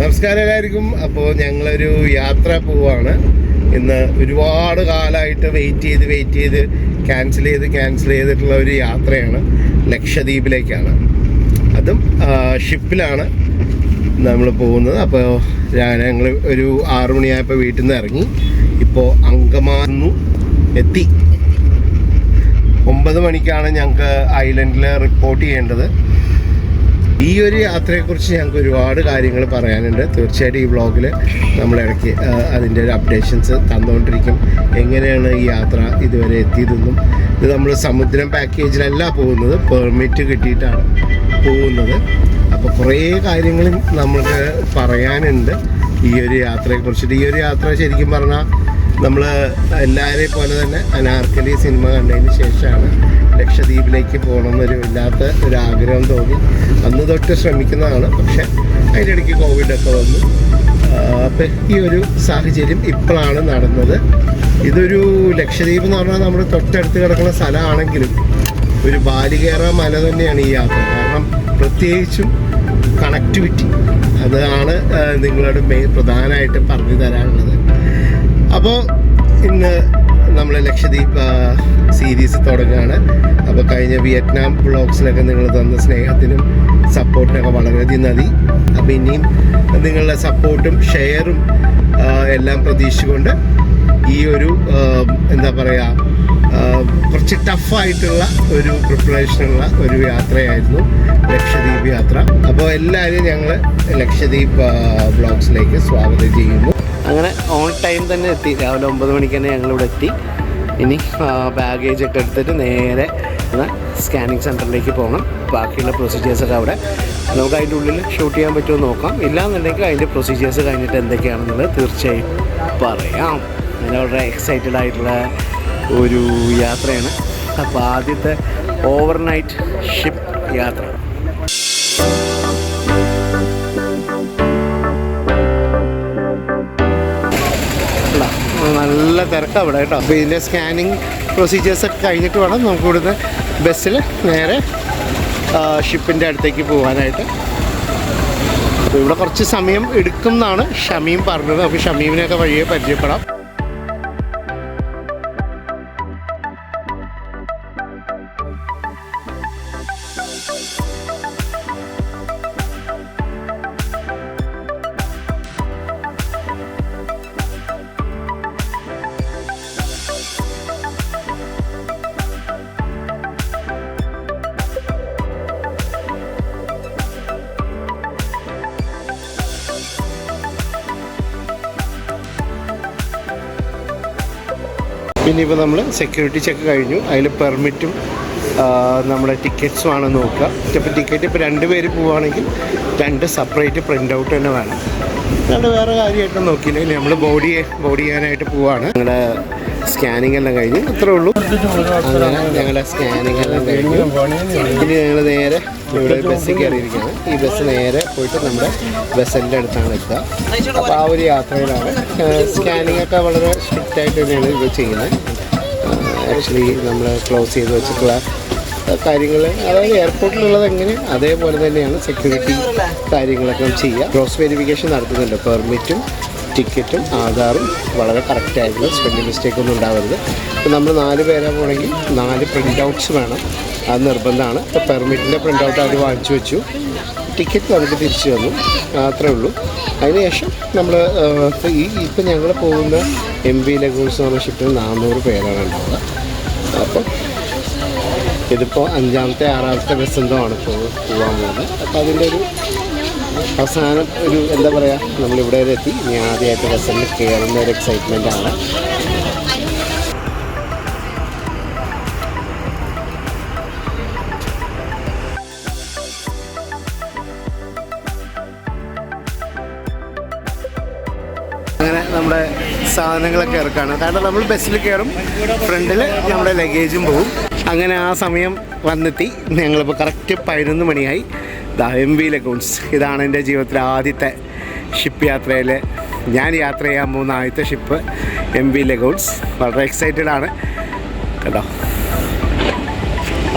നമസ്കാരം എല്ലാവർക്കും. അപ്പോൾ ഞങ്ങളൊരു യാത്ര പോവാണ്. ഇന്ന് ഒരുപാട് കാലമായിട്ട് വെയിറ്റ് ചെയ്ത് ക്യാൻസൽ ചെയ്തിട്ടുള്ള ഒരു യാത്രയാണ്. ലക്ഷദ്വീപിലേക്കാണ്. അതും ഷിപ്പിലാണ് നമ്മൾ പോകുന്നത്. അപ്പോൾ ഞങ്ങൾ ഒരു 6 മണിയായപ്പോൾ വീട്ടിൽ നിന്ന് ഇറങ്ങി. ഇപ്പോൾ അങ്കമാലിന്ന് എത്തി. 9 മണിക്കാണ് ഞങ്ങൾക്ക് ഐലൻഡിൽ റിപ്പോർട്ട് ചെയ്യേണ്ടത്. ഈ ഒരു യാത്രയെക്കുറിച്ച് ഞങ്ങൾക്ക് ഒരുപാട് കാര്യങ്ങൾ പറയാനുണ്ട്. തീർച്ചയായിട്ടും ഈ വ്ളോഗിൽ നമ്മളിടയ്ക്ക് അതിൻ്റെ ഒരു അപ്ഡേഷൻസ് തന്നുകൊണ്ടിരിക്കും. എങ്ങനെയാണ് ഈ യാത്ര ഇതുവരെ എത്തിയതെന്നും. ഇത് നമ്മൾ സമുദ്രം പാക്കേജിലല്ല പോകുന്നത്, പെർമിറ്റ് കിട്ടിയിട്ടാണ് പോകുന്നത്. അപ്പോൾ കുറേ കാര്യങ്ങൾ നമ്മൾക്ക് പറയാനുണ്ട് ഈ ഒരു യാത്രയെക്കുറിച്ചിട്ട്. ഈ ഒരു യാത്ര ശരിക്കും പറഞ്ഞാൽ നമ്മൾ എല്ലാവരെയും പോലെ തന്നെ അനാർക്കലി സിനിമ കണ്ടതിന് ശേഷമാണ് ലക്ഷദ്വീപിലേക്ക് പോകണമെന്നൊരു ഇല്ലാത്ത ഒരു ആഗ്രഹം തോന്നി. അന്ന് തൊട്ട് ശ്രമിക്കുന്നതാണ്. പക്ഷേ അതിൻ്റെ ഇടയ്ക്ക് കോവിഡൊക്കെ വന്നു. അപ്പം ഈ ഒരു സാഹചര്യം ഇപ്പോഴാണ് നടന്നത്. ഇതൊരു ലക്ഷദ്വീപ് എന്ന് പറഞ്ഞാൽ നമ്മൾ തൊട്ടടുത്ത് കിടക്കുന്ന സ്ഥലമാണെങ്കിലും ഒരു ബാലികേറ മല തന്നെയാണ് ഈ യാത്ര. കാരണം പ്രത്യേകിച്ചും കണക്ടിവിറ്റി അതാണ് നിങ്ങളോട് പ്രധാനമായിട്ട് പറഞ്ഞു തരാനുള്ളത്. അപ്പോൾ ഇന്ന് നമ്മൾ ലക്ഷദ്വീപ് സീരീസ് തുടങ്ങുകയാണ്. അപ്പോൾ കഴിഞ്ഞ വിയറ്റ്നാം വ്ളോഗ്സിലൊക്കെ നിങ്ങൾ തന്ന സ്നേഹത്തിനും സപ്പോർട്ടിനൊക്കെ വളരെയധികം നന്ദി. അപ്പോൾ ഇനിയും നിങ്ങളുടെ സപ്പോർട്ടും ഷെയറും എല്ലാം പ്രതീക്ഷിച്ചുകൊണ്ട് ഈ ഒരു എന്താ പറയുക, കുറച്ച് ടഫായിട്ടുള്ള ഒരു പ്രിപ്പറേഷനുള്ള ഒരു യാത്രയായിരുന്നു ലക്ഷദ്വീപ് യാത്ര. അപ്പോൾ എല്ലാവരും ഞങ്ങൾ ലക്ഷദ്വീപ് വ്ളോഗ്സിലേക്ക് സ്വാഗതം ചെയ്യുന്നു. അങ്ങനെ ഓൺ ടൈം തന്നെ എത്തി. രാവിലെ 9 മണിക്ക് തന്നെ ഞങ്ങളിവിടെ എത്തി. ഇനി ബാഗേജൊക്കെ എടുത്തിട്ട് നേരെ സ്കാനിങ് സെൻറ്ററിലേക്ക് പോകണം. ബാക്കിയുള്ള പ്രൊസീജിയേഴ്സൊക്കെ അവിടെ നമുക്ക് അതിൻ്റെ ഉള്ളിൽ ഷൂട്ട് ചെയ്യാൻ പറ്റുമോ നോക്കാം. ഇല്ലാന്നുണ്ടെങ്കിൽ അതിൻ്റെ പ്രൊസീജിയേഴ്സ് കഴിഞ്ഞിട്ട് എന്തൊക്കെയാണെന്നുള്ളത് തീർച്ചയായും പറയാം. അങ്ങനെ വളരെ എക്സൈറ്റഡ് ആയിട്ടുള്ള ഒരു യാത്രയാണ്. അപ്പോൾ ആദ്യത്തെ ഓവർനൈറ്റ് ഷിപ്പ് യാത്ര. നല്ല തിരക്കാണ് അവിടെ കേട്ടോ. അപ്പോൾ ഇതിൻ്റെ സ്കാനിങ് പ്രൊസീജിയേഴ്സൊക്കെ കഴിഞ്ഞിട്ട് വേണം നമുക്ക് ഇവിടുന്ന് ബസ്സിൽ നേരെ ഷിപ്പിൻ്റെ അടുത്തേക്ക് പോകാനായിട്ട്. അപ്പോൾ ഇവിടെ കുറച്ച് സമയം എടുക്കും എന്നാണ് ഷമീം പറഞ്ഞത്. നമുക്ക് ഷമീമിനെയൊക്കെ വഴിയെ പരിചയപ്പെടാം. പിന്നെ ഇപ്പോൾ നമ്മൾ സെക്യൂരിറ്റി ചെക്ക് കഴിഞ്ഞു. അതിൽ പെർമിറ്റും നമ്മുടെ ടിക്കറ്റ്സുമാണ് നോക്കുക. ഇപ്പോൾ ടിക്കറ്റ് ഇപ്പോൾ 2 പേര് പോവുകയാണെങ്കിൽ 2 സെപ്പറേറ്റ് പ്രിൻ്റ് ഔട്ട് തന്നെ വേണം. അതുകൊണ്ട് വേറെ കാര്യമായിട്ട് നോക്കിയില്ല. ഇനി നമ്മൾ ബോഡി ചെയ്യാനായിട്ട് പോവുകയാണ്. ഞങ്ങളുടെ സ്കാനിങ് എല്ലാം കഴിഞ്ഞു. അത്രേ ഉള്ളൂ. അങ്ങനെ ഞങ്ങളുടെ സ്കാനിങ് എല്ലാം കഴിഞ്ഞു. ഇനി ഞങ്ങൾ നേരെ ഇവിടെ ബസ്സിൽ കയറിയിരിക്കുകയാണ്. ഈ ബസ് നേരെ പോയിട്ട് നമ്മുടെ ബസ്സിൻ്റെ അടുത്താണ് എത്തുക. അപ്പോൾ ആ ഒരു യാത്രയിലാണ്. സ്കാനിങ് ഒക്കെ വളരെ സ്ട്രിക്റ്റ് ആയിട്ട് തന്നെയാണ് ഇത് ചെയ്യുന്നത്. ആക്ച്വലി നമ്മൾ ക്ലോസ് ചെയ്ത് വെച്ചിട്ടുള്ള കാര്യങ്ങൾ, അതായത് എയർപോർട്ടിലുള്ളത് എങ്ങനെ അതേപോലെ തന്നെയാണ് സെക്യൂരിറ്റി കാര്യങ്ങളൊക്കെ ചെയ്യുക. ക്രോസ് വെരിഫിക്കേഷൻ നടത്തുന്നുണ്ട്. പെർമിറ്റും ടിക്കറ്റും ആധാറും വളരെ കറക്റ്റായിട്ടുള്ള സ്പെല്ലിംഗ് മിസ്റ്റേക്ക് ഒന്നും ഉണ്ടാവരുത്. ഇപ്പോൾ നമ്മൾ 4 പേരാണ് പോകണമെങ്കിൽ 4 പ്രിൻ്റ് ഔട്ട്സ് വേണം. അത് നിർബന്ധമാണ്. ഇപ്പോൾ പെർമിറ്റിൻ്റെ പ്രിൻ്റ് ഔട്ട് അവർ വാങ്ങിച്ചു വെച്ചു. ടിക്കറ്റ് നമുക്ക് തിരിച്ചു തന്നു. അത്രേ ഉള്ളൂ. അതിനുശേഷം നമ്മൾ ഇപ്പം ഞങ്ങൾ പോകുന്ന MV ലഗൂൺസ് എന്ന് പറഞ്ഞ ഷിപ്പിൽ 400 പേരാണ് ഉണ്ടാവുക. അപ്പോൾ ഇതിപ്പോൾ 5ാമത്തെ 6ാമത്തെ ബസ് എന്തോ ആണ് പോകാൻ പോകുന്നത്. അപ്പോൾ അതിൻ്റെ ഒരു അവസാനം ഒരു എന്താ പറയുക, നമ്മളിവിടെ എത്തി. ഇനി ആദ്യമായിട്ട് ബസ്സിൽ കയറുന്ന ഒരു എക്സൈറ്റ്മെൻ്റ് ആണ്. അങ്ങനെ നമ്മുടെ സാധനങ്ങളൊക്കെ ഇറക്കാണ്. കാരണം നമ്മൾ ബസ്സിൽ കയറും, ഫ്രണ്ടിൽ നമ്മുടെ ലഗേജും പോകും. അങ്ങനെ ആ സമയം വന്നെത്തി. ഞങ്ങളിപ്പോൾ കറക്റ്റ് 11 മണിയായി. MV lagoons. ഇതാണ് എൻ്റെ ജീവിതത്തിലെ ആദ്യത്തെ ഷിപ്പ് യാത്രയിൽ ഞാൻ യാത്ര ചെയ്യാൻ പോകുന്ന ആദ്യത്തെ ഷിപ്പ് MV ലഗൂൺസ്. വളരെ എക്സൈറ്റഡ് ആണ് കേട്ടോ.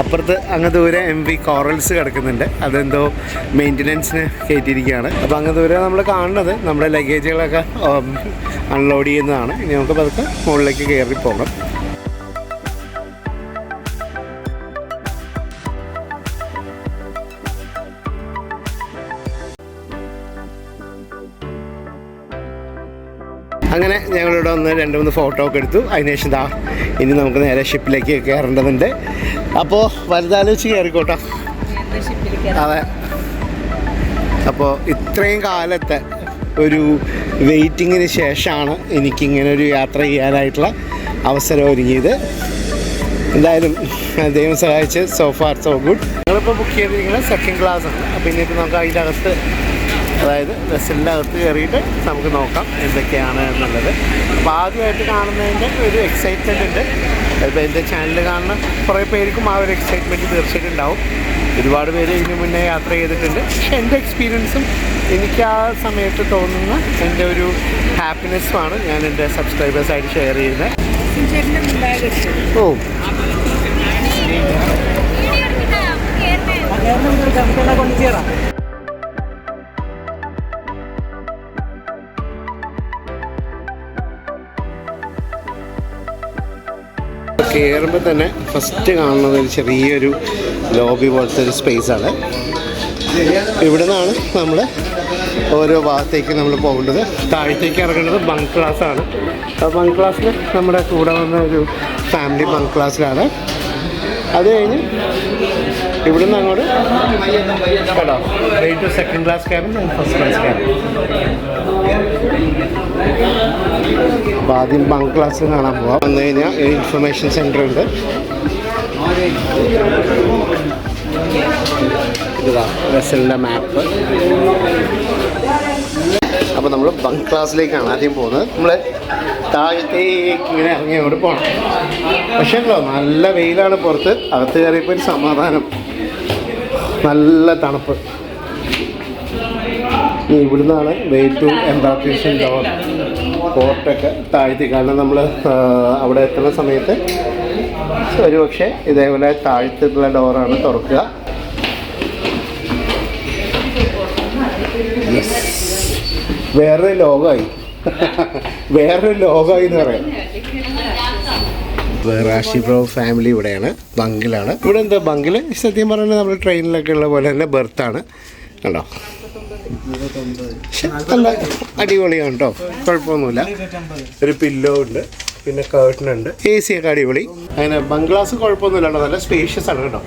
അപ്പുറത്ത് അങ്ങ് ദൂരെ MV കോറൽസ് കിടക്കുന്നുണ്ട്. അതെന്തോ മെയിൻ്റനൻസിന് കയറ്റിയിരിക്കുകയാണ്. അപ്പോൾ അങ്ങ് ദൂരെ നമ്മൾ കാണുന്നത് നമ്മുടെ ലഗേജുകളൊക്കെ അൺലോഡ് ചെയ്യുന്നതാണ്. ഇനി നമുക്ക് പതുക്കെ മുകളിലേക്ക് കയറി പോകണം. അങ്ങനെ ഞങ്ങളിവിടെ വന്ന് 2-3 ഫോട്ടോ ഒക്കെ എടുത്തു. അതിനുശേഷം ഇനി നമുക്ക് നേരെ ഷിപ്പിലേക്ക് കയറേണ്ടതുണ്ട്. അപ്പോൾ വലുതാലോചിച്ച് കയറിക്കോട്ടോ. അതെ, അപ്പോൾ ഇത്രയും കാലത്തെ ഒരു വെയിറ്റിങ്ങിന് ശേഷമാണ് എനിക്കിങ്ങനെ ഒരു യാത്ര ചെയ്യാനായിട്ടുള്ള അവസരം ഒരുങ്ങിയത്. എന്തായാലും ദൈവം സഹായിച്ച് സോ ഫാർ സോ ഗുഡ്. ഞങ്ങളിപ്പോൾ ബുക്ക് ചെയ്തിരിക്കുന്നത് സെക്കൻഡ് ക്ലാസ് ആണ്. അപ്പോൾ ഇനിയിപ്പോൾ നമുക്ക് അതിൻ്റെ അകത്ത്, അതായത് വെസലിൻ്റെ അകത്ത് കയറിയിട്ട് നമുക്ക് നോക്കാം എന്തൊക്കെയാണ് എന്നുള്ളത്. അപ്പോൾ ആദ്യമായിട്ട് കാണുന്നതിൻ്റെ ഒരു എക്സൈറ്റ്മെൻ്റ് ഉണ്ട്. ഇപ്പോൾ എൻ്റെ ചാനൽ കാണുന്ന കുറേ പേർക്കും ആ ഒരു എക്സൈറ്റ്മെൻറ്റ് തീർച്ചയായിട്ടും ഉണ്ടാവും. ഒരുപാട് പേര് ഇതിനു മുന്നേ യാത്ര ചെയ്തിട്ടുണ്ട്. പക്ഷെ എൻ്റെ എക്സ്പീരിയൻസും എനിക്ക് ആ സമയത്ത് തോന്നുന്ന എൻ്റെ ഒരു ഹാപ്പിനെസ്സുമാണ് ഞാൻ എൻ്റെ സബ്സ്ക്രൈബേഴ്സായിട്ട് ഷെയർ ചെയ്യുന്നത്. ഓ, കയറുമ്പോൾ തന്നെ ഫസ്റ്റ് കാണുന്നത് ഒരു ചെറിയൊരു ലോബി പോലത്തെ ഒരു സ്പേസാണ്. ഇവിടെ നിന്നാണ് നമ്മൾ ഓരോ ഭാഗത്തേക്ക് നമ്മൾ പോകേണ്ടത്. താഴത്തേക്ക് ഇറങ്ങേണ്ടത് ബങ്ക് ക്ലാസ്സാണ്. ആ ബങ്ക് ക്ലാസ്സിൽ നമ്മുടെ കൂടെ വന്ന ഒരു ഫാമിലി ബങ്ക് ക്ലാസ്സിലാണ്. അത് കഴിഞ്ഞ് ഇവിടെ നിന്ന് അങ്ങോട്ട് കേട്ടോ two second class cabin and first class cabin. അപ്പോൾ ആദ്യം ബങ്ക് ക്ലാസ്സിൽ കാണാൻ പോകാം. വന്നു കഴിഞ്ഞാൽ ഇൻഫർമേഷൻ സെൻറ്റർ ഉണ്ട്. ഇതാ വെസലിൻ്റെ മാപ്പ്. അപ്പോൾ നമ്മൾ ബങ്ക് ക്ലാസ്സിലേക്കാണ് ആദ്യം പോകുന്നത്. നമ്മൾ താഴത്തേക്ക് ഇങ്ങനെ ഇറങ്ങി അങ്ങോട്ട് പോകണം. പക്ഷേ ഉണ്ടോ, നല്ല വെയിലാണ് പുറത്ത്. അകത്ത് കയറിയപ്പോൾ ഒരു സമാധാനം, നല്ല തണുപ്പ്. ഇവിടുന്നാണ് വേ ടു എംബാർക്കേഷൻ ഡോർ പോർട്ടൊക്കെ താഴ്ത്തി. കാരണം നമ്മൾ അവിടെ എത്തുന്ന സമയത്ത് ഒരുപക്ഷെ ഇതേപോലെ താഴ്ത്തിട്ടുള്ള ഡോറാണ് തുറക്കുക. വേറൊരു ലോകമായി എന്ന് പറയാം. റാഷി ബ്രോ ഫാമിലി ഇവിടെയാണ്, ബങ്കിലാണ്. ഇവിടെ എന്താ ബങ്കിൽ സത്യം പറഞ്ഞാൽ നമ്മൾ ട്രെയിനിലൊക്കെ ഉള്ള പോലെ തന്നെ ബർത്താണ് കണ്ടോ. നല്ല അടിപൊളിയാണ് കേട്ടോ, കുഴപ്പമൊന്നുമില്ല. ഒരു പില്ലോ ഉണ്ട്, പിന്നെ കേർട്ടനുണ്ട്, AC ഒക്കെ അടിപൊളി. അങ്ങനെ ബംഗ്ലാസ് കുഴപ്പമൊന്നുമില്ല കേട്ടോ, നല്ല സ്പേഷ്യസ് ആണ് കേട്ടോ,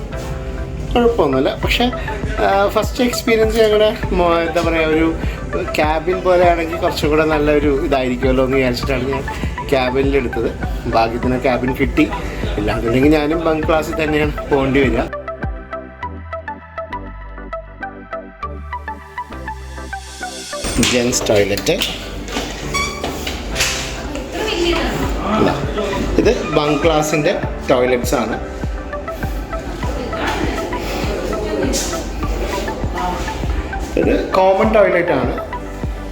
കുഴപ്പമൊന്നുമില്ല. പക്ഷേ ഫസ്റ്റ് എക്സ്പീരിയൻസ് ഞങ്ങളുടെ എന്താ പറയുക, ഒരു ക്യാബിൻ പോലെ ആണെങ്കിൽ കുറച്ചും കൂടെ നല്ലൊരു ഇതായിരിക്കുമല്ലോ എന്ന് വിചാരിച്ചിട്ടാണ് ഞാൻ ക്യാബിനിലെടുത്തത്. ഭാഗ്യത്തിന് ക്യാബിൻ കിട്ടി. ഇല്ലാന്നുണ്ടെങ്കിൽ ഞാനും ബങ്ക് ക്ലാസ്സിൽ തന്നെയാണ് പോകേണ്ടി വരിക. Gents toilet. ഇത് ബങ്ക് ക്ലാസിൻ്റെ ടോയ്ലറ്റ്സ് ആണ്. ഇത് കോമൺ ടോയ്ലറ്റ് ആണ്.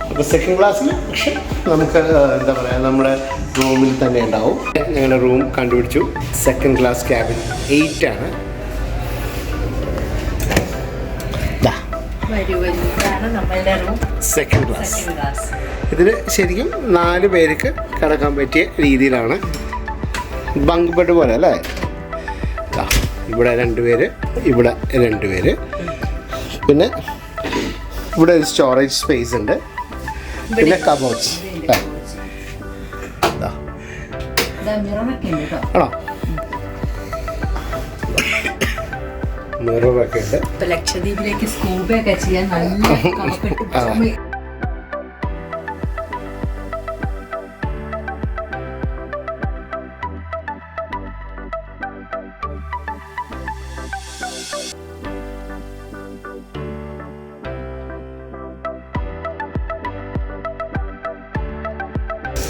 അപ്പോൾ സെക്കൻഡ് ക്ലാസ്സിൽ പക്ഷെ നമുക്ക് എന്താ പറയുക, നമ്മുടെ റൂമിൽ തന്നെ ഉണ്ടാവും. ഞങ്ങളുടെ റൂം കണ്ടുപിടിച്ചു. സെക്കൻഡ് ക്ലാസ് ക്യാബിൻ 8 ആണ്. Second class. ഇതിൽ ശരിക്കും 4 പേർക്ക് കിടക്കാൻ പറ്റിയ രീതിയിലാണ്. ബങ്ക് ബെഡ് പോലെ അല്ലേ. ഇവിടെ 2 പേര്, ഇവിടെ 2 പേര്. പിന്നെ ഇവിടെ ഒരു സ്റ്റോറേജ് സ്പേസ് ഉണ്ട്. പിന്നെ കബോർഡ്സ് ആണോ, മിററൊക്കെ ഉണ്ട്. ലക്ഷദ്വീപിലേക്ക് സ്കൂബയൊക്കെ ചെയ്യാൻ നല്ല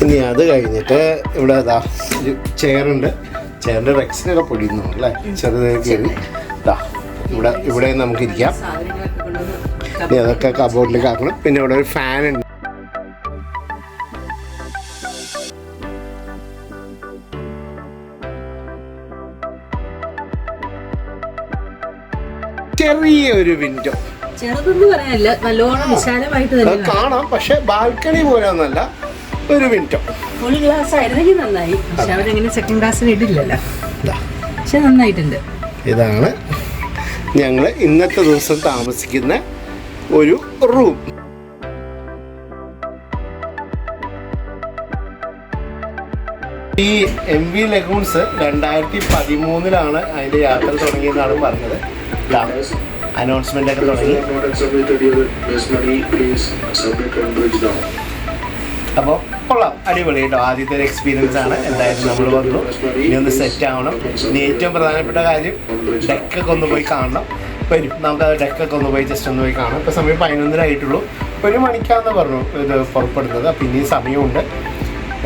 ഇനി അത് കഴിഞ്ഞിട്ട് ഇവിടെ അതാ ഒരു ചെയറുണ്ട്. ചെയറിൻ്റെ റെക്സിനൊക്കെ പൊടിയുന്നു അല്ലേ, ചെറുതായി കയറി. ഇവിടെ നമുക്കിരിക്കാം. ഇനി അതൊക്കെ കബോർഡിലേക്ക് ആക്കണം. പിന്നെ ഇവിടെ ഒരു ഫാൻ ഉണ്ട്. ചെറിയൊരു വിൻഡോ, ചെറുതെന്ന് പറയാനല്ല, നല്ലോണം വിശാലമായിട്ട് തന്നെ കാണാം. പക്ഷെ ബാൽക്കണി പോലെ ഒന്നല്ല, ഒരു വിൻഡോ. ഫുൾ ഗ്ലാസ് ആയിരുന്നെങ്കിൽ നന്നായി, പക്ഷെ അവരെങ്ങനെ സെക്കൻഡ് ഗ്ലാസ്സിന് ഇടില്ലല്ലോ. പക്ഷെ നന്നായിട്ടുണ്ട്. ഇതാണ് ഞങ്ങൾ ഇന്നത്തെ ദിവസം താമസിക്കുന്ന ഒരു റൂം. ഈ MV ലഗൂൺസ് 2013 അതിൻ്റെ യാത്ര തുടങ്ങിയെന്നാണ് പറഞ്ഞത്. അനൗൺസ്മെന്റ് ഒക്കെ തുടങ്ങി. അപ്പോൾ കൊള്ളാം, അടിപൊളി കേട്ടോ. ആദ്യത്തെ ഒരു എക്സ്പീരിയൻസ് ആണ്. എന്തായാലും നമ്മൾ വന്നു, ഇനി ഒന്ന് സെറ്റ് ആവണം. ഇനി ഏറ്റവും പ്രധാനപ്പെട്ട കാര്യം ഡെക്കൊക്കെ ഒന്ന് പോയി കാണണം. വരും, നമുക്ക് ആ ഡെക്കൊക്കെ ഒന്ന് പോയി ജസ്റ്റ് ഒന്ന് പോയി കാണാം. ഇപ്പോൾ സമയം 11:30 ആയിട്ടുള്ളൂ. 1 മണിക്കാന്ന് പറഞ്ഞു ഇത് പുറപ്പെടുന്നത്. അപ്പോൾ ഇനി സമയമുണ്ട്.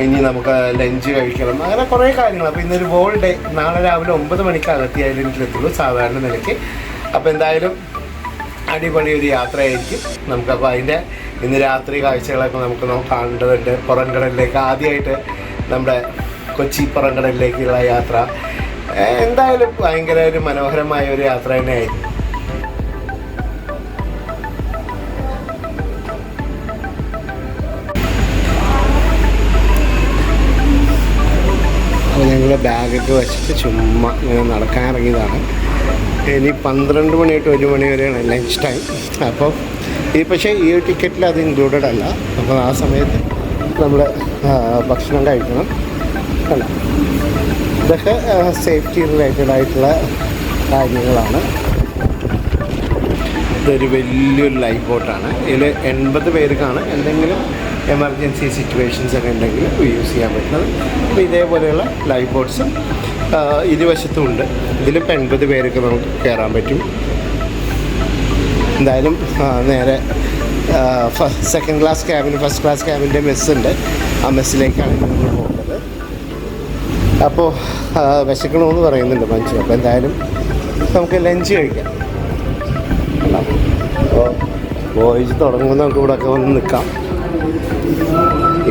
ഇനി നമുക്ക് ലഞ്ച് കഴിക്കണം, അങ്ങനെ കുറേ കാര്യങ്ങൾ. അപ്പോൾ ഇന്നൊരു വോൾ ഡേ. നാളെ രാവിലെ 9 മണിക്ക് അകത്തി ഐലൻഡിലെത്തുള്ളൂ സാധാരണ നിലയ്ക്ക്. അപ്പോൾ എന്തായാലും അടിപൊളി ഒരു യാത്രയായിരിക്കും നമുക്കപ്പോൾ. അതിൻ്റെ ഇന്ന് രാത്രി കാഴ്ചകളൊക്കെ നമുക്ക് കാണേണ്ടതുണ്ട്. പുറംകടലിലേക്ക് ആദ്യമായിട്ട് നമ്മുടെ കൊച്ചി പുറംകടലിലേക്കുള്ള യാത്ര എന്തായാലും ഭയങ്കര ഒരു മനോഹരമായ ഒരു യാത്ര തന്നെയായിരിക്കും. അപ്പോൾ ഞങ്ങൾ ബാഗൊക്കെ വെച്ചിട്ട് ചുമ്മാ ഇങ്ങനെ നടക്കാൻ ഇറങ്ങിയതാണ്. ഇനി 12 മണി തൊട്ട് 1 മണി വരെയാണ് ലഞ്ച് ടൈം. അപ്പോൾ പക്ഷേ ഈ ഒരു ടിക്കറ്റിൽ അത് ഇൻക്ലൂഡഡ് അല്ല. അപ്പോൾ ആ സമയത്ത് നമ്മൾ ഭക്ഷണം കഴിക്കണം. അല്ല, ഇതൊക്കെ സേഫ്റ്റി റിലേറ്റഡ് ആയിട്ടുള്ള കാര്യങ്ങളാണ്. ഇതൊരു വലിയൊരു ലൈഫ് ബോട്ടാണ്. ഇതിൽ 80 പേർക്കാണ് എന്തെങ്കിലും എമർജൻസി സിറ്റുവേഷൻസ് ഒക്കെ ഉണ്ടെങ്കിൽ യൂസ് ചെയ്യാൻ പറ്റുന്നത്. അപ്പോൾ ഇതേപോലെയുള്ള ലൈഫ് ബോട്ട്സും ഇരുവശത്തും ഉണ്ട്. ഇതിലിപ്പോൾ 80 പേർക്ക് നമുക്ക് കയറാൻ പറ്റും. എന്തായാലും നേരെ സെക്കൻഡ് ക്ലാസ് ക്യാബിന്, ഫസ്റ്റ് ക്ലാസ് ക്യാബിൻ്റെ മെസ്സുണ്ട്. ആ മെസ്സിലേക്കാണ് നമ്മൾ പോകുന്നത്. അപ്പോൾ വിശക്കണമെന്ന് പറയുന്നുണ്ട് മനുഷ്യൻ. അപ്പോൾ എന്തായാലും നമുക്ക് ലഞ്ച് കഴിക്കാം. അപ്പോൾ വോയിസ് തുടങ്ങുമ്പോൾ നമുക്ക് ഇവിടെ ഒക്കെ വന്ന് നിൽക്കാം.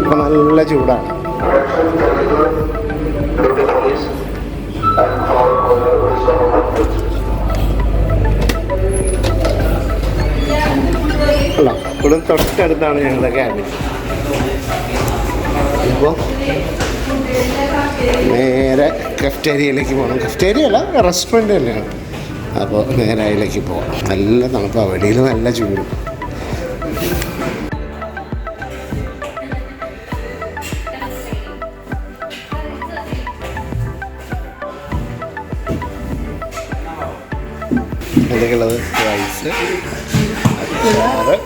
ഇപ്പം നല്ല ചൂടാണ്. അല്ല, ഇവിടെ തൊട്ടടുത്താണ് ഞങ്ങളുടെ ക്യാബിൻ. ഇപ്പോൾ നേരെ കഫ്റ്റേരിയയിലേക്ക് പോകണം. കഫ്റ്റേരിയ അല്ല, റെസ്റ്റോറൻറ്റ് തന്നെയാണ്. അപ്പോൾ നേരെ അതിലേക്ക് പോകാം. നല്ല തണുപ്പാണ്, വെളിയിൽ നല്ല ചൂട്. എന്തൊക്കെയുള്ളത്? റൈസ്, അച്ചാറ്,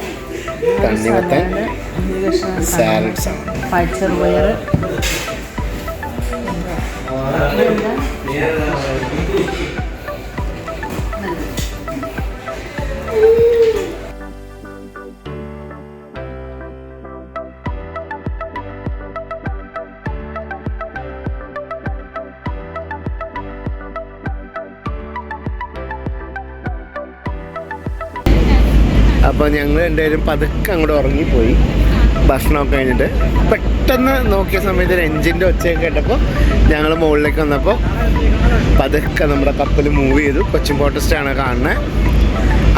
തണ്ണിമത്തൻ, സാലഡ്സ് ആണ്. പച്ചറുപയർ, അപ്പോൾ ഞങ്ങൾ രണ്ടുപേരും പതുക്കെ അങ്ങോട്ട് ഉറങ്ങിപ്പോയി ഭക്ഷണമൊക്കെ കഴിഞ്ഞിട്ട്. പെട്ടെന്ന് നോക്കിയ സമയത്ത് ഒരു എൻജിൻ്റെ ഒച്ചയൊക്കെ കേട്ടപ്പോൾ ഞങ്ങൾ മുകളിലേക്ക് വന്നപ്പോൾ പതുക്കെ നമ്മുടെ കപ്പൽ മൂവ് ചെയ്തു. കൊച്ചിൻ പോർട്ട് കാണുന്നത്.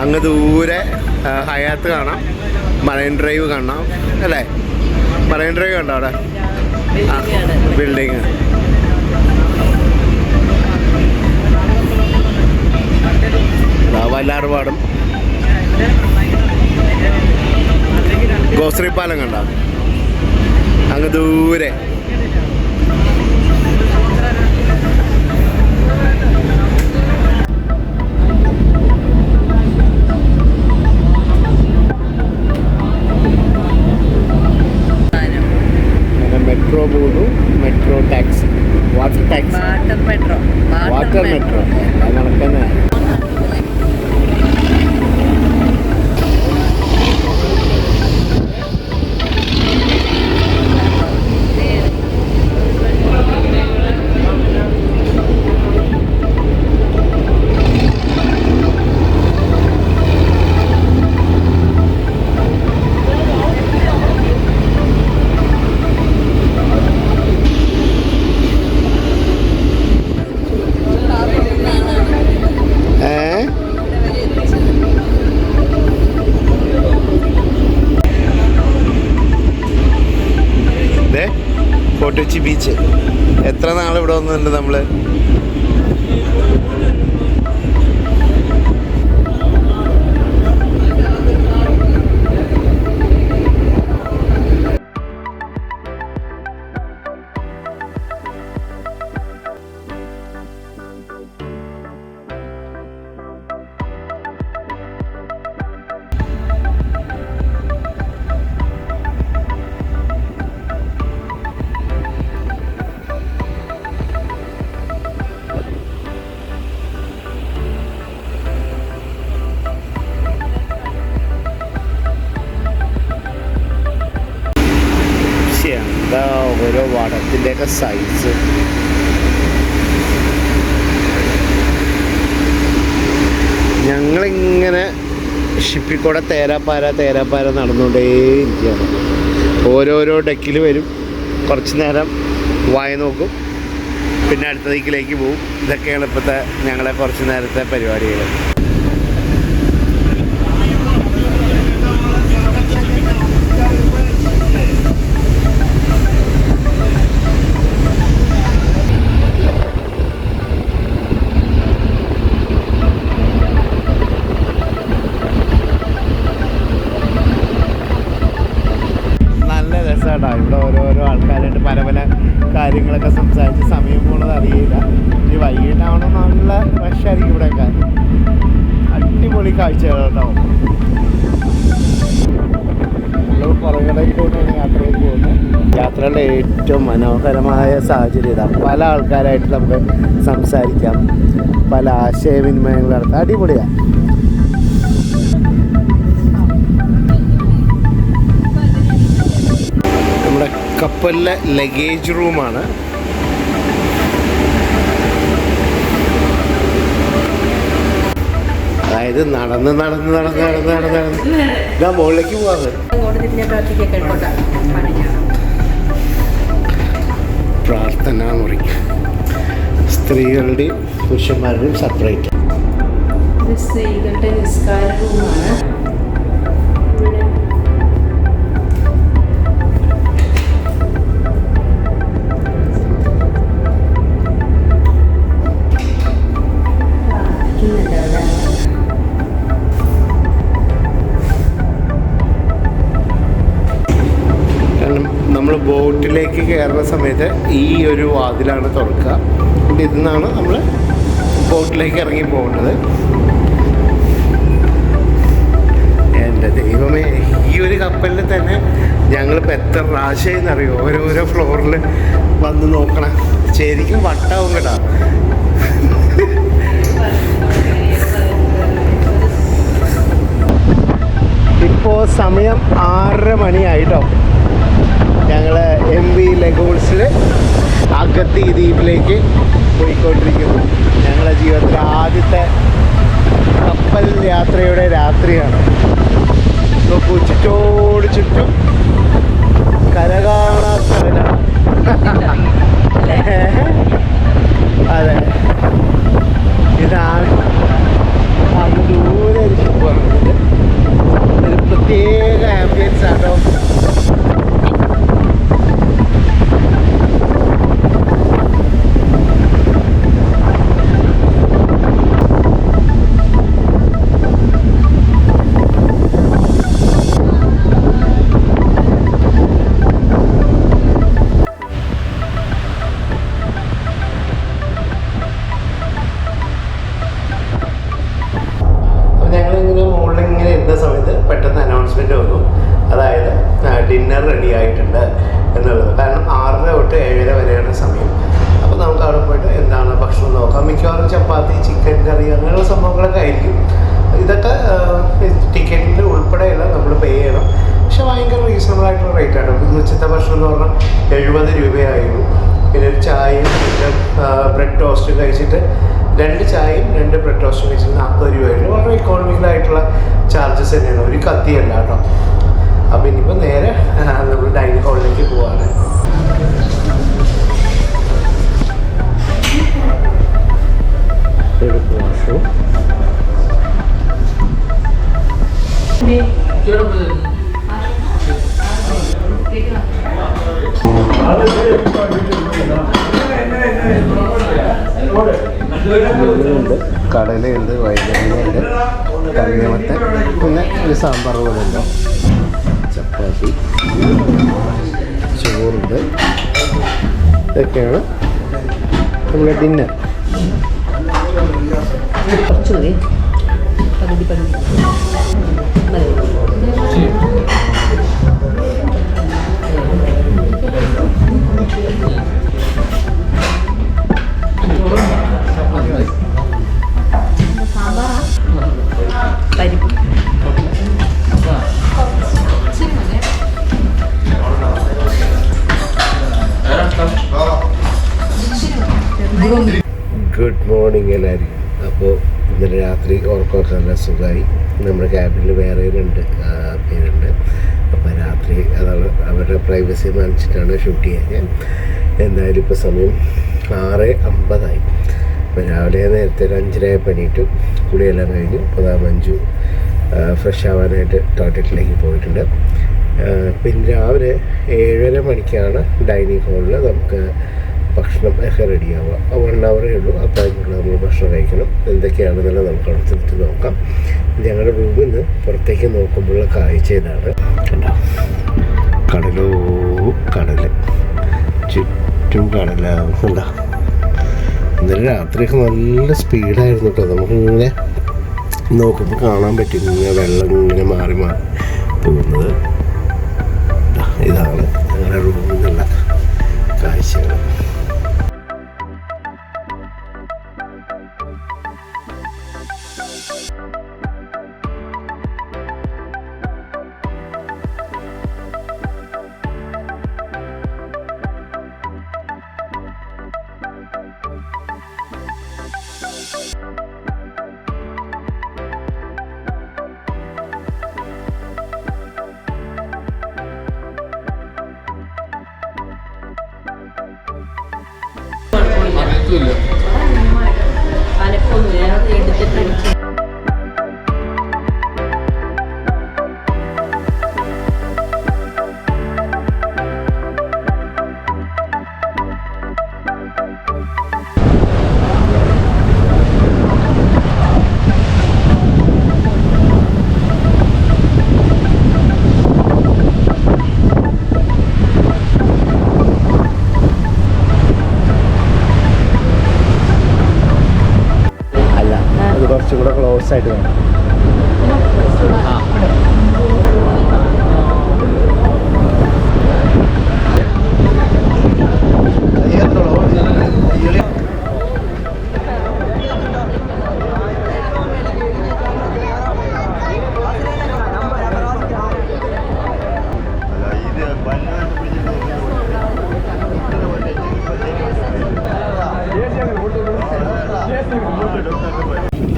അങ്ങ് ദൂരെ ഹയാത്ത് കാണാം, മറൈൻ ഡ്രൈവ് കാണാം അല്ലേ? മറൈൻ ഡ്രൈവ് കണ്ടോ അവിടെ? ബിൽഡിങ്. വല്ലാർപാടും ഗോശ്രീ പാലം കണ്ട അങ്ങ് ദൂരെ. മെട്രോ പോകുന്നു, metro taxi, water taxi, water metro അത് നടക്കുന്ന. Fort Kochi beach. എത്ര നാൾ ഇവിടെ വന്നിട്ടുണ്ട് നമ്മൾ. എന്താ ഓരോ വടത്തിൻ്റെയൊക്കെ സൈസ്. ഞങ്ങളിങ്ങനെ ഷിപ്പിൽ കൂടെ തേരാപ്പാര നടന്നുകൊണ്ടേയിരിക്കുകയാണ്. ഓരോരോ ഡെക്കിൽ വരും, കുറച്ച് നേരം വായ നോക്കും, പിന്നെ അടുത്ത ദിക്കിലേക്ക് പോകും. ഇതൊക്കെയാണ് ഇപ്പോഴത്തെ ഞങ്ങളെ കുറച്ച് നേരത്തെ പരിപാടികൾ. ഇവിടെ ഓരോരോ ആൾക്കാരായിട്ട് പല പല കാര്യങ്ങളൊക്കെ സംസാരിച്ച് സമയം പോണത് അറിയില്ല. ഈ വൈകിട്ടാവണം നല്ല റഷായിരിക്കും ഇവിടെയൊക്കെ. അടിപൊളി കാഴ്ചകൾ ഉണ്ടാവും. നമ്മൾ പുറകടയിലൂടെയാണ് യാത്ര ചെയ്ത് പോകുന്നത്. യാത്രയുടെ ഏറ്റവും മനോഹരമായ സാഹചര്യം ഇതാണ്. പല ആൾക്കാരായിട്ട് നമുക്ക് സംസാരിക്കാം, പല ആശയവിനിമയങ്ങൾ നടത്താം. അടിപൊളിയാണ്. കപ്പലിലെ ലഗേജ് റൂമാണ്. അതായത് നടന്ന് ഇതാ മുകളിലേക്ക് പോവാണ്. പ്രാർത്ഥനാ മുറി സ്ത്രീകളുടെയും പുരുഷന്മാരുടെയും സെപ്പറേറ്റ്. സ്ത്രീകളുടെ നിസ്കാര റൂമാണ്. നമ്മൾ ബോട്ടിലേക്ക് കയറുന്ന സമയത്ത് ഈ ഒരു വാതിലാണ് തുറക്കുക. ഇതിൽ നിന്നാണ് നമ്മൾ ബോട്ടിലേക്ക് ഇറങ്ങി പോകേണ്ടത്. എൻ്റെ ദൈവമേ, ഈ ഒരു കപ്പലിൽ തന്നെ ഞങ്ങളിപ്പോൾ എത്ര പ്രാവശ്യമെന്നറിയോ ഓരോരോ ഫ്ലോറിൽ വന്ന് നോക്കണം. ശരിക്കും വട്ടാവും കേട്ടോ. ഇപ്പോൾ സമയം 6:30 മണിയായിട്ടോ. ഞങ്ങൾ MV ലഗൂൺസിൽ അഗത്തി ദ്വീപിലേക്ക് പോയിക്കൊണ്ടിരിക്കുന്നു. ഞങ്ങളുടെ ജീവിതത്തിലെ ആദ്യത്തെ കപ്പൽ യാത്രയുടെ രാത്രിയാണ്. നോക്കൂ, ചുറ്റും കരകാണാത്ത കടലാണ്. അതെ, ഇതാണ് അങ്ങ് ദൂരെ ഒരു ഷിപ്പ് പറഞ്ഞത്. ഒരു പ്രത്യേക ആംബിയൻസ് ആട്ടോ. പെട്ടെന്ന് അനൗൺസ്മെൻറ്റ് വന്നു. അതായത് ഡിന്നർ റെഡി ആയിട്ടുണ്ട് എന്നുള്ളത്. കാരണം 6:30 തൊട്ട് 7:00 വരെയാണ് സമയം. അപ്പോൾ നമുക്ക് അവിടെ പോയിട്ട് എന്താണ് ഭക്ഷണം നോക്കാം. മിക്കവാറും ചപ്പാത്തി, ചിക്കൻ കറി അങ്ങനെയുള്ള സംഭവങ്ങളൊക്കെ ആയിരിക്കും. ഇതൊക്കെ ടിക്കറ്റിൽ ഉൾപ്പെടെയുള്ള നമ്മൾ പേ ചെയ്യണം. പക്ഷെ ഭയങ്കര റീസണബിൾ ആയിട്ടുള്ള റേറ്റാണ്. ഉച്ചത്തെ ഭക്ഷണം എന്ന് പറഞ്ഞാൽ 70 രൂപയായിരുന്നു. പിന്നെ ഒരു ചായയും പിന്നെ ബ്രെഡ് ടോസ്റ്റ് കഴിച്ചിട്ട് 2 ചായയും 2 ബ്രെഡ് ടോസ്റ്റും കഴിച്ചിട്ട് 40 രൂപയായിരുന്നു. വളരെ ഇക്കോണമിക്കലായിട്ടുള്ള ചാർജസ് തന്നെയാണ്. ഒരു കത്തിയല്ല കേട്ടോ. അപ്പോൾ ഇനിയിപ്പോൾ നേരെ നമ്മൾ ഡൈനിങ് ഹാളിലേക്ക് പോവാണ്. വാഷ് ഉണ്ട്, കടലയുണ്ട്, വൈദ്യുതിയുണ്ട്, കറിയമത്തെ, പിന്നെ ഒരു സാമ്പാർ പോലെ ഉണ്ട്, ചപ്പാത്തി, ചോറുണ്ട്. ഇതൊക്കെയാണ് നമ്മുടെ ഡിന്നർ. കുറച്ച് മതി, പകുതി പകുതി മതി. പരിപ്പ് ഗുഡ് മോർണിംഗ് എല്ലാവരും. അപ്പോൾ ഇന്നലെ രാത്രി ഉറക്കമൊക്കെ നല്ല സുഖമായി. നമ്മുടെ ക്യാബിനിൽ വേറെ 2 പേരുണ്ട്. അപ്പോൾ രാത്രി അതാണ് അവരുടെ പ്രൈവസി മാനിച്ചിട്ടാണ് ഷൂട്ട് ചെയ്യാൻ. എന്തായാലും ഇപ്പോൾ സമയം 6:50 അപ്പോൾ രാവിലെ നേരത്തെ ഒരു 5:30 എണീറ്റു, കുളിയെല്ലാം കഴിഞ്ഞു. അപ്പോൾ മഞ്ജു ഫ്രഷ് ആവാനായിട്ട് ടോയ്ലറ്റിലേക്ക് പോയിട്ടുണ്ട്. പിന്നെ രാവിലെ 7:30 മണിക്കാണ് ഡൈനിങ് ഹാളിൽ നമുക്ക് ഭക്ഷണം ഒക്കെ റെഡിയാവുക. 1 hourേ ഉള്ളൂ. അപ്പോൾ അതിനുള്ള നമ്മൾ ഭക്ഷണം കഴിക്കണം. എന്തൊക്കെയാണെന്നുള്ളത് നമുക്ക് അടുത്തിട്ട് നോക്കാം. ഞങ്ങളുടെ റൂമിൽ നിന്ന് പുറത്തേക്ക് നോക്കുമ്പോഴുള്ള കാഴ്ച ഇതാണ്. കണ്ടോ, കടലോ കടൽ, ചുറ്റും കടലാവുന്നുണ്ടോ. ഇന്നലെ രാത്രിയൊക്കെ നല്ല സ്പീഡായിരുന്നു കേട്ടോ. നമുക്കിങ്ങനെ നോക്കുമ്പോൾ കാണാൻ പറ്റും ഇങ്ങനെ വെള്ളം ഇങ്ങനെ മാറി മാറി പോകുന്നത്. ഇതാണ് ഞങ്ങളുടെ റൂമിൽ നിന്നുള്ള കാഴ്ചകൾ. കുറച്ചും കൂടെ ക്ലോസ് ആയിട്ട് വേണം.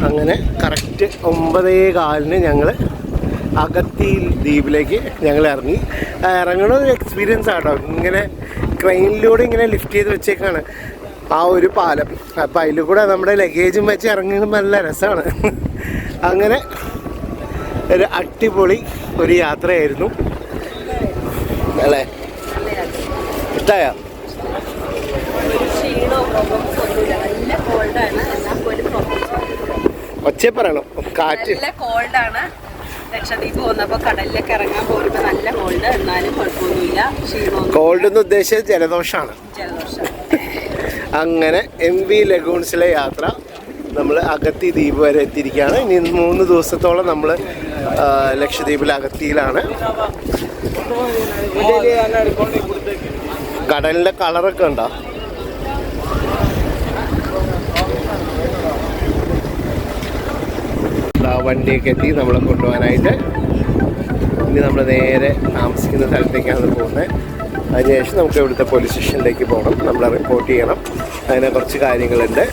അങ്ങനെ കറക്റ്റ് 9:15 ഞങ്ങൾ അഗത്തി ദ്വീപിലേക്ക് ഞങ്ങൾ ഇറങ്ങി. ഇറങ്ങണ ഒരു എക്സ്പീരിയൻസ് ആട്ടോ. ഇങ്ങനെ ക്രെയിനിലൂടെ ഇങ്ങനെ ലിഫ്റ്റ് ചെയ്ത് വെച്ചേക്കാണ് ആ ഒരു പാലം. അപ്പം അതിൽ കൂടെ നമ്മുടെ ലഗേജും വെച്ച് ഇറങ്ങുന്നത് നല്ല രസമാണ്. അങ്ങനെ ഒരു അടിപൊളി ഒരു യാത്രയായിരുന്നു അല്ലേ? ഇഷ്ടമായോ? ഒച്ച പറയണം, കാറ്റ് കോൾഡാണ്. ലക്ഷദ്വീപ് പോകുന്നപ്പോൾ കടലിലൊക്കെ ഇറങ്ങാൻ പോരുമ്പോൾ നല്ല കോൾഡ്, എന്നാലും കുഴപ്പമൊന്നുമില്ല. കോൾഡ് എന്ന് ഉദ്ദേശിച്ചത് ജലദോഷമാണ്. അങ്ങനെ MV ലഗൂൺസിലെ യാത്ര നമ്മൾ അഗത്തി ദ്വീപ് വരെ എത്തിയിരിക്കുകയാണ്. ഇനി 3 ദിവസത്തോളം നമ്മൾ ലക്ഷദ്വീപിലെ അഗത്തിയിലാണ്. കടലിൻ്റെ കളറൊക്കെ ഉണ്ടോ? വണ്ടിയൊക്കെ എത്തി നമ്മളെ കൊണ്ടുപോകാനായിട്ട്. ഇനി നമ്മൾ നേരെ താമസിക്കുന്ന സ്ഥലത്തേക്കാണ് പോകുന്നത്. അതിനുശേഷം നമുക്ക് ഇവിടുത്തെ പോലീസ് സ്റ്റേഷനിലേക്ക് പോകണം. നമ്മളെ റിപ്പോർട്ട് ചെയ്യണം. അതിന് കുറച്ച് കാര്യങ്ങളുണ്ട്.